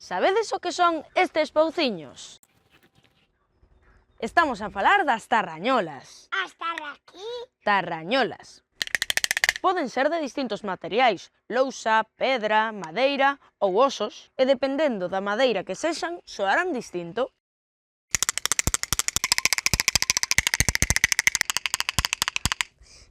Sabedes o que son estes pouciños? Estamos a falar das tarrañolas. As tarraquí. Tarrañolas. Poden ser de distintos materiais, lousa, pedra, madeira ou osos, e dependendo da madeira que sexan, soarán distinto.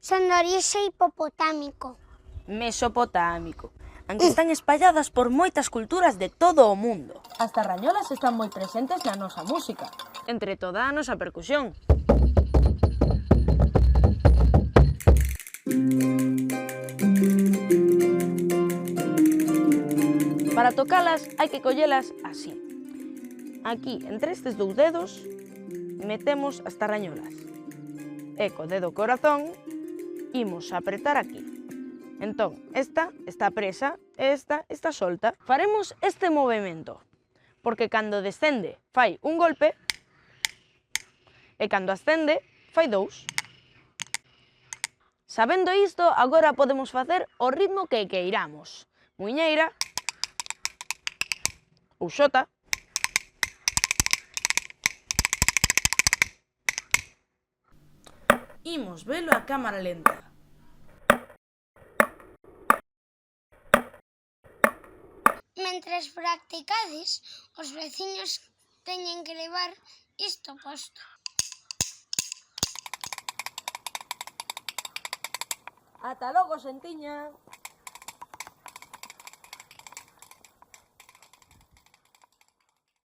Son de orixe hipopotámico. Mesopotámico, aunque están espalladas por moitas culturas de todo o mundo. As tarrañolas están moi presentes na nosa música, entre toda a nosa percusión. Para tocalas hai que collelas así. Aquí, entre estes dous dedos, metemos as tarrañolas. E co dedo corazón, imos a apretar aquí. Entón, esta está presa e esta está solta. Faremos este movimento, porque cando descende fai un golpe e cando ascende fai dous. Sabendo isto, agora podemos facer o ritmo que queiramos. Muiñeira ou xota. Imos velo a cámara lenta. Mentres practicades, os veciños teñen que levar isto posto. Ata logo, xentiña!